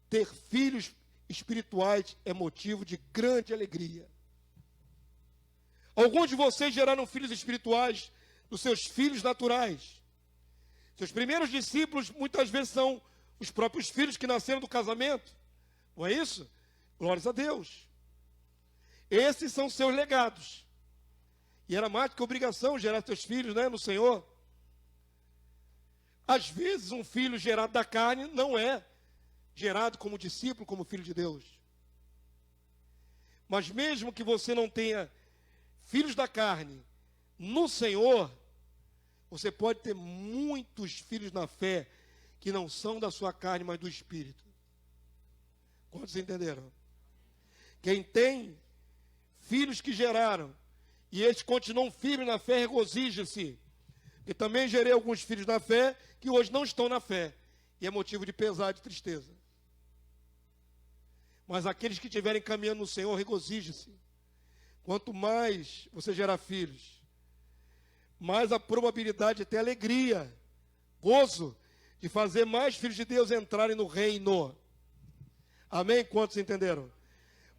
Ter filhos espirituais é motivo de grande alegria. Alguns de vocês geraram filhos espirituais dos seus filhos naturais. Seus primeiros discípulos muitas vezes são os próprios filhos que nasceram do casamento. Não é isso? Glórias a Deus. Esses são seus legados. E era mais do que obrigação gerar seus filhos, né, no Senhor. Às vezes um filho gerado da carne não é gerado como discípulo, como filho de Deus. Mas mesmo que você não tenha filhos da carne no Senhor, você pode ter muitos filhos na fé que não são da sua carne, mas do Espírito. Quantos entenderam? Quem tem filhos que geraram e eles continuam firmes na fé, regozija-se. E também gerei alguns filhos na fé que hoje não estão na fé. E é motivo de pesar, de tristeza. Mas aqueles que estiverem caminhando no Senhor, regozije-se. Quanto mais você gerar filhos, mais a probabilidade de ter alegria, gozo, de fazer mais filhos de Deus entrarem no reino. Amém? Quantos entenderam?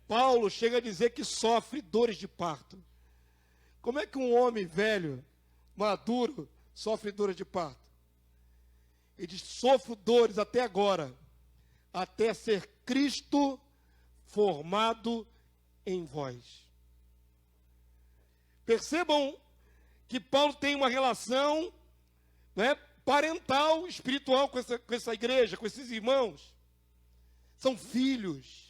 Paulo chega a dizer que sofre dores de parto. Como é que um homem velho, maduro, sofre dores de parto? Ele diz: sofro dores até agora, até ser Cristo formado em vós. Percebam que Paulo tem uma relação, né, parental, espiritual com essa igreja, com esses irmãos. São filhos.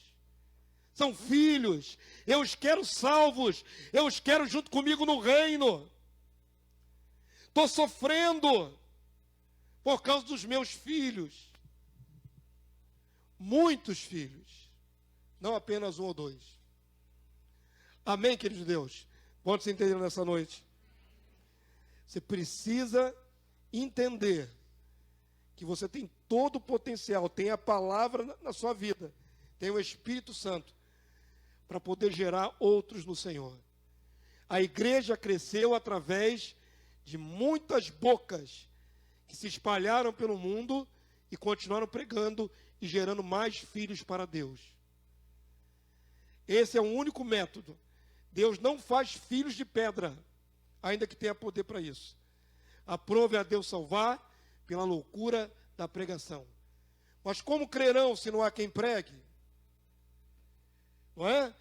São filhos. Eu os quero salvos. Eu os quero junto comigo no reino. Estou sofrendo por causa dos meus filhos. Muitos filhos. Não apenas um ou dois. Amém, querido Deus? Quantos entenderam nessa noite? Você precisa entender que você tem todo o potencial, tem a palavra na sua vida, tem o Espírito Santo para poder gerar outros no Senhor. A igreja cresceu através de muitas bocas que se espalharam pelo mundo e continuaram pregando e gerando mais filhos para Deus. Esse é o único método. Deus não faz filhos de pedra, ainda que tenha poder para isso. Aprove a Deus salvar pela loucura da pregação. Mas como crerão se não há quem pregue? Não é?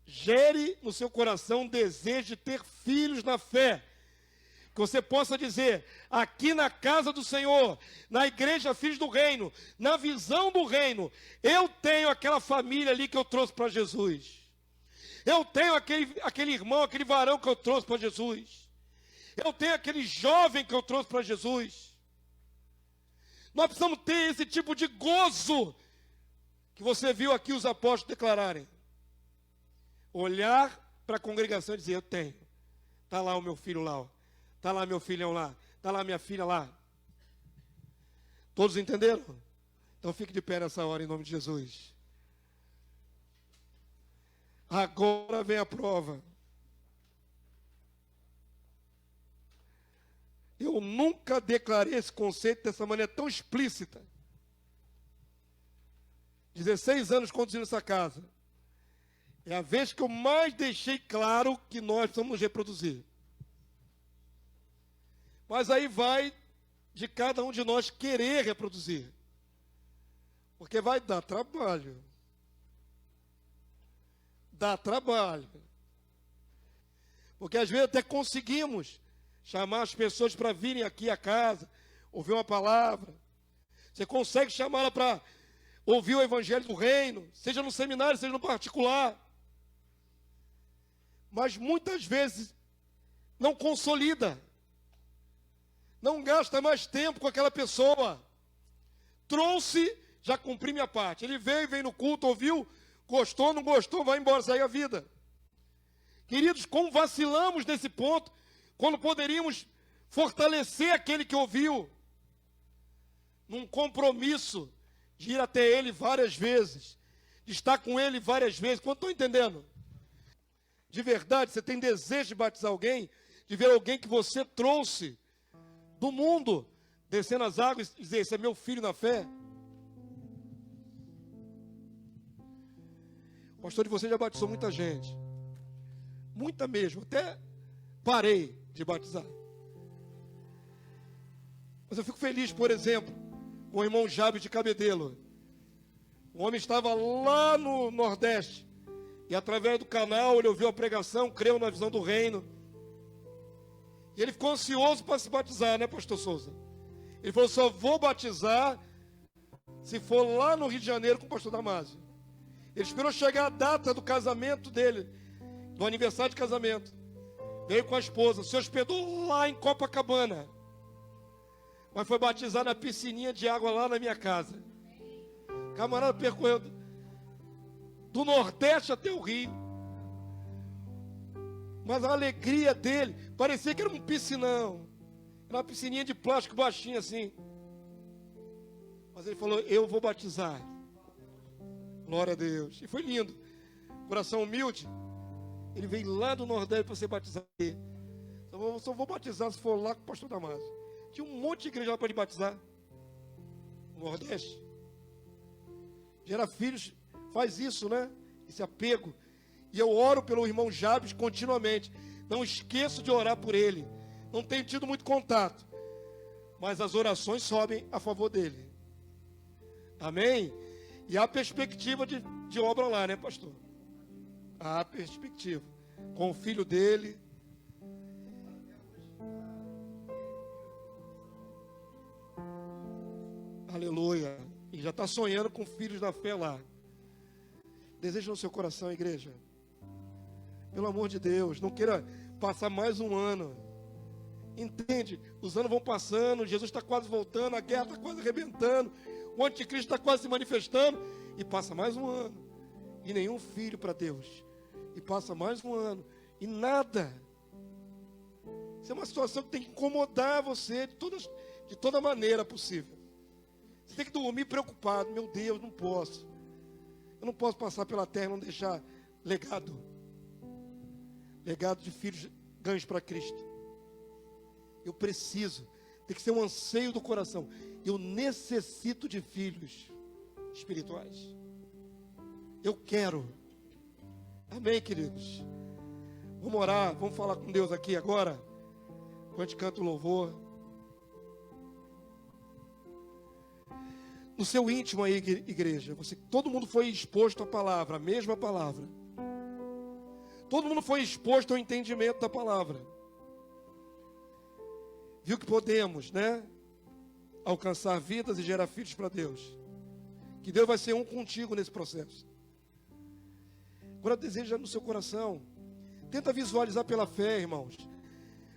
Gere no seu coração o desejo de ter filhos na fé. Que você possa dizer: aqui na casa do Senhor, na igreja Filhos do Reino, na visão do reino, eu tenho aquela família ali que eu trouxe para Jesus. Eu tenho aquele irmão, aquele varão que eu trouxe para Jesus. Eu tenho aquele jovem que eu trouxe para Jesus. Nós precisamos ter esse tipo de gozo que você viu aqui os apóstolos declararem. Olhar para a congregação e dizer: eu tenho. Está lá o meu filho lá. Está lá meu filhão lá. Está lá minha filha lá. Todos entenderam? Então fique de pé nessa hora em nome de Jesus. Agora vem a prova. Eu nunca declarei esse conceito dessa maneira tão explícita. 16 anos conduzindo essa casa. É a vez que eu mais deixei claro que nós precisamos nos reproduzir. Mas aí vai de cada um de nós querer reproduzir. Porque vai dar trabalho. Dá trabalho. Porque às vezes até conseguimos chamar as pessoas para virem aqui à casa, ouvir uma palavra. Você consegue chamá-la para ouvir o evangelho do reino, seja no seminário, seja no particular. Mas muitas vezes não consolida. Não gasta mais tempo com aquela pessoa. Trouxe, já cumpri minha parte. Ele veio no culto, ouviu, gostou, não gostou, vai embora, segue a vida. Queridos, como vacilamos nesse ponto, quando poderíamos fortalecer aquele que ouviu, num compromisso de ir até ele várias vezes, de estar com ele várias vezes. Quando estão entendendo? De verdade, você tem desejo de batizar alguém, de ver alguém que você trouxe do mundo, descendo as águas e dizer, esse é meu filho na fé. O pastor de vocês já batizou muita gente. Muita mesmo, até parei de batizar. Mas eu fico feliz, por exemplo, com o irmão Jábio de Cabedelo. O homem estava lá no Nordeste, e através do canal ele ouviu a pregação, creu na visão do reino. E ele ficou ansioso para se batizar, né, pastor Souza? Ele falou, só vou batizar se for lá no Rio de Janeiro com o pastor Damásio. Ele esperou chegar a data do casamento dele, do aniversário de casamento. Veio com a esposa, se hospedou lá em Copacabana. Mas foi batizado na piscininha de água lá na minha casa. Camarada percorreu do Nordeste até o Rio. Mas a alegria dele, parecia que era um piscinão. Era uma piscininha de plástico baixinha assim. Mas ele falou, eu vou batizar. Glória a Deus. E foi lindo. Coração humilde. Ele veio lá do Nordeste para ser batizado. Eu só vou batizar se for lá com o pastor Damásio. Tinha um monte de igreja lá para ele batizar. No Nordeste. Gera filhos, faz isso, né? Esse apego. E eu oro pelo irmão Jabes continuamente. Não esqueço de orar por ele. Não tenho tido muito contato. Mas as orações sobem a favor dele. Amém? E há perspectiva de obra lá, né, pastor? Há perspectiva. Com o filho dele. Aleluia. E já está sonhando com filhos da fé lá. Deseja no seu coração, igreja. Pelo amor de Deus, não queira passar mais um ano. Entende? Os anos vão passando, Jesus está quase voltando, a guerra está quase arrebentando, o anticristo está quase se manifestando, e passa mais um ano, e nenhum filho para Deus. E passa mais um ano, e nada. Isso é uma situação que tem que incomodar você de toda maneira possível. Você tem que dormir preocupado, meu Deus, não posso. Eu não posso passar pela terra e não deixar legado. Legado de filhos ganhos para Cristo. Eu preciso. Tem que ser um anseio do coração. Eu necessito de filhos espirituais. Eu quero. Amém, queridos? Vamos orar, vamos falar com Deus aqui agora. Quando a gente canta o louvor. No seu íntimo aí, igreja, todo mundo foi exposto à palavra, a mesma palavra. Todo mundo foi exposto ao entendimento da palavra. Viu que podemos, né? Alcançar vidas e gerar filhos para Deus. Que Deus vai ser um contigo nesse processo. Agora deseja no seu coração. Tenta visualizar pela fé, irmãos.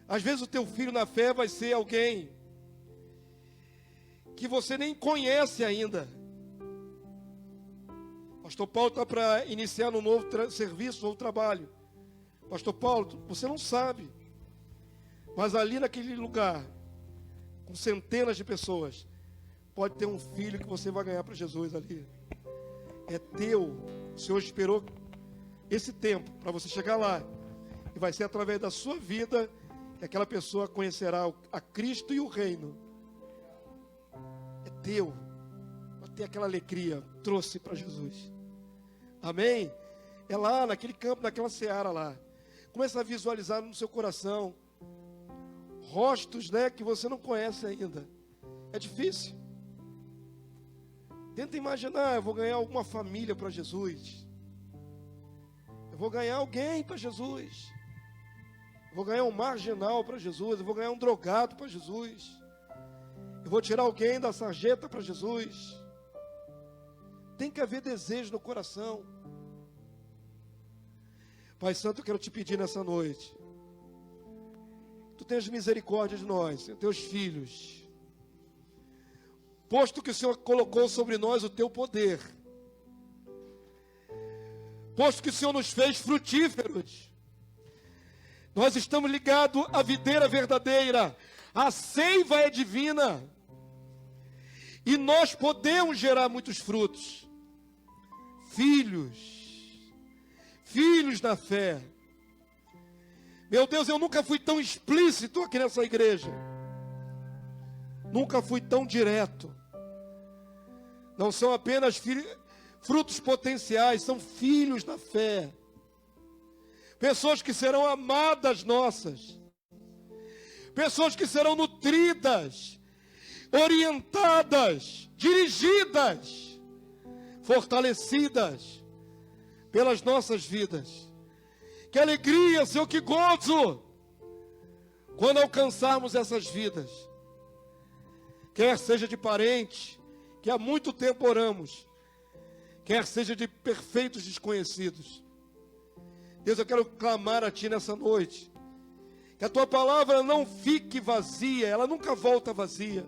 Às vezes o teu filho na fé vai ser alguém que você nem conhece ainda. Pastor Paulo está para iniciar um novo serviço, um novo trabalho. Pastor Paulo, você não sabe. Mas ali naquele lugar, com centenas de pessoas, Pode ter um filho que você vai ganhar para Jesus ali. É teu. O Senhor esperou esse tempo para você chegar lá. E vai ser através da sua vida que aquela pessoa conhecerá a Cristo e o reino. É teu. Vai ter aquela alegria. Trouxe para Jesus. Amém? É lá, naquele campo, naquela seara lá. Começa a visualizar no seu coração rostos, né, que você não conhece ainda. É difícil. Tenta imaginar, eu vou ganhar alguma família para Jesus. Eu vou ganhar alguém para Jesus. Eu vou ganhar um marginal para Jesus. Eu vou ganhar um drogado para Jesus. Eu vou tirar alguém da sarjeta para Jesus. Tem que haver desejo no coração. Pai Santo, eu quero te pedir nessa noite. Tu tens misericórdia de nós, teus filhos. Posto que o Senhor colocou sobre nós o teu poder. Posto que o Senhor nos fez frutíferos. Nós estamos ligados à videira verdadeira. A seiva é divina. E nós podemos gerar muitos frutos. Filhos. Filhos da fé. Meu Deus, eu nunca fui tão explícito aqui nessa igreja. Nunca fui tão direto. Não são apenas frutos potenciais, são filhos da fé. Pessoas que serão amadas nossas. Pessoas que serão nutridas, orientadas, dirigidas, fortalecidas pelas nossas vidas. Que alegria, Senhor, que gozo, quando alcançarmos essas vidas. Quer seja de parente, que há muito tempo oramos, quer seja de perfeitos desconhecidos. Deus, eu quero clamar a Ti nessa noite, que a Tua palavra não fique vazia, ela nunca volta vazia.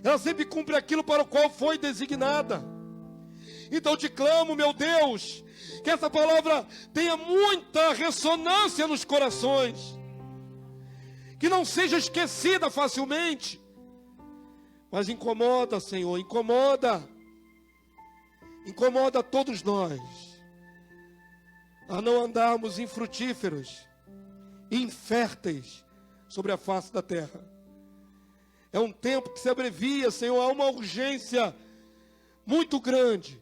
Ela sempre cumpre aquilo para o qual foi designada. Então eu te clamo, meu Deus, que essa palavra tenha muita ressonância nos corações, que não seja esquecida facilmente, mas incomoda, Senhor, incomoda todos nós, a não andarmos infrutíferos, inférteis sobre a face da terra. É um tempo que se abrevia, Senhor, há uma urgência muito grande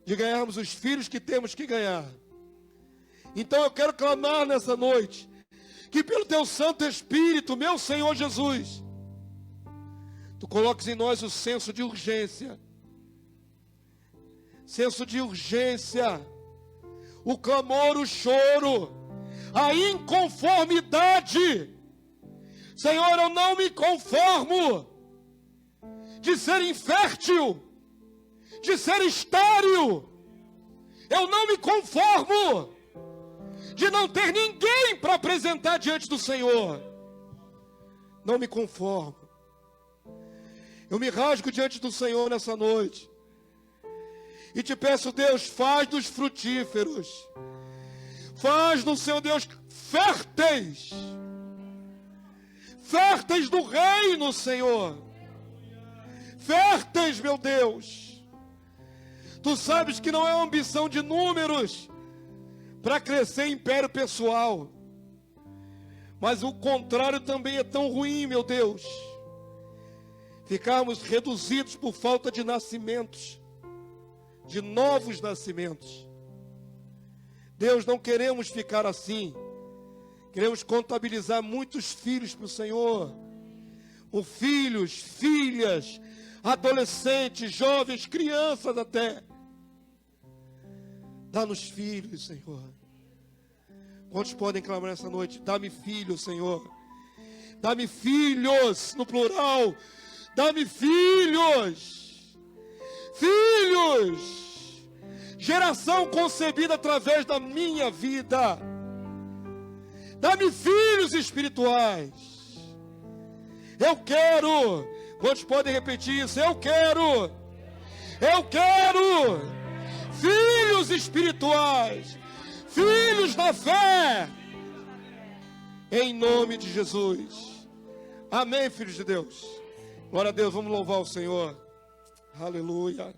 de ganharmos os filhos que temos que ganhar. Então eu quero clamar nessa noite, que pelo Teu Santo Espírito, meu Senhor Jesus, Tu coloques em nós o senso de urgência. Senso de urgência. O clamor, o choro, a inconformidade. Senhor, eu não me conformo de ser infértil, de ser estéril. Eu não me conformo de não ter ninguém para apresentar diante do Senhor. Não me conformo. Eu me rasgo diante do Senhor nessa noite e te peço, Deus, faz-nos frutíferos. Faz-nos, Senhor Deus, férteis. Férteis do reino, Senhor. Férteis, meu Deus. Tu sabes que não é ambição de números para crescer império pessoal. Mas o contrário também é tão ruim, meu Deus. Ficarmos reduzidos por falta de nascimentos, de novos nascimentos. Deus, não queremos ficar assim. Queremos contabilizar muitos filhos para o Senhor. Filhos, filhas, adolescentes, jovens, crianças até. Dá-nos filhos, Senhor. Quantos podem clamar nessa noite? Dá-me filhos, Senhor. Dá-me filhos, no plural. Dá-me filhos. Filhos. Geração concebida através da minha vida. Dá-me filhos espirituais. Eu quero. Quantos podem repetir isso? Eu quero. Eu quero. Filhos espirituais. Filhos da fé. Em nome de Jesus. Amém, filhos de Deus. Glória a Deus, vamos louvar o Senhor. Aleluia.